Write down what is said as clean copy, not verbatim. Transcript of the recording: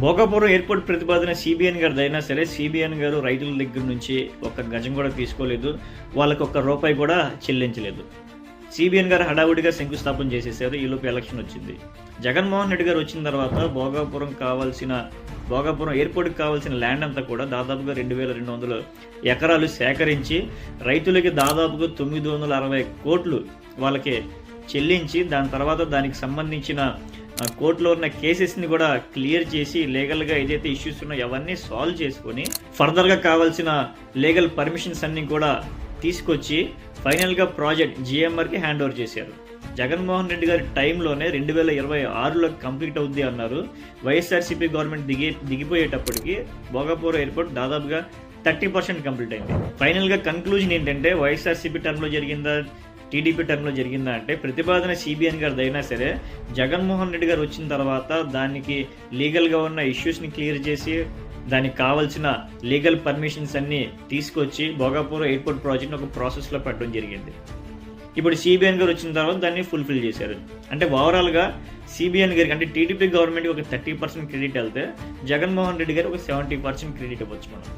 Bhogapuram airport ప్రతిపాదన CBN గారిదైనా సరే, CBN గారు రైతుల దగ్గర నుంచి ఒక్క గజం కూడా తీసుకోలేదు. వాళ్ళకి ఒక్క రూపాయి కూడా చెల్లించలేదు. సీబీఎన్ గారు హడావుడిగా శంకుస్థాపన చేసేసారు. ఈలోపు ఎలక్షన్ వచ్చింది. జగన్మోహన్ రెడ్డి గారు వచ్చిన తర్వాత భోగాపురం ఎయిర్‌పోర్ట్‌కి కావాల్సిన ల్యాండ్ అంతా కూడా దాదాపుగా 2200 ఎకరాలు సేకరించి రైతులకి దాదాపుగా 960 కోట్లు వాళ్ళకి చెల్లించి, దాని తర్వాత దానికి సంబంధించిన కోర్టులో ఉన్న కేసెస్ని కూడా క్లియర్ చేసి, లీగల్గా ఏదైతే ఇష్యూస్ ఉన్నాయో అవన్నీ సాల్వ్ చేసుకొని, ఫర్దర్గా కావాల్సిన లీగల్ పర్మిషన్స్ అన్నీ కూడా తీసుకొచ్చి ఫైనల్గా ప్రాజెక్ట్ జిఎంఆర్కి హ్యాండ్ ఓవర్ చేశారు. జగన్మోహన్ రెడ్డి గారి టైంలోనే 2026లో కంప్లీట్ అవుద్ది అన్నారు. వైఎస్ఆర్సీపీ గవర్నమెంట్ దిగిపోయేటప్పటికి భోగాపురం ఎయిర్పోర్ట్ దాదాపుగా 30% కంప్లీట్ అయింది. ఫైనల్గా కన్క్లూజన్ ఏంటంటే, వైఎస్ఆర్సీపీ టర్మ్లో జరిగిందా, టీడీపీ టర్మ్లో జరిగిందా అంటే, ప్రతిపాదన సీబీఎన్ గారిదైనా సరే, జగన్మోహన్ రెడ్డి గారు వచ్చిన తర్వాత దానికి లీగల్గా ఉన్న ఇష్యూస్ని క్లియర్ చేసి, దానికి కావాల్సిన లీగల్ పర్మిషన్స్ అన్నీ తీసుకొచ్చి భోగాపురం ఎయిర్పోర్ట్ ప్రాజెక్ట్ని ఒక ప్రాసెస్లో పెట్టడం జరిగింది. ఇప్పుడు సీబీఎన్ గారు వచ్చిన తర్వాత దాన్ని ఫుల్ఫిల్ చేశారు. అంటే ఓవరాల్గా సీబీఎన్ గారికి, అంటే టీడీపీ గవర్నమెంట్కి ఒక 30% క్రెడిట్ వెళ్తే, జగన్మోహన్ రెడ్డి గారికి ఒక 70% క్రెడిట్ ఇవ్వచ్చు మనం.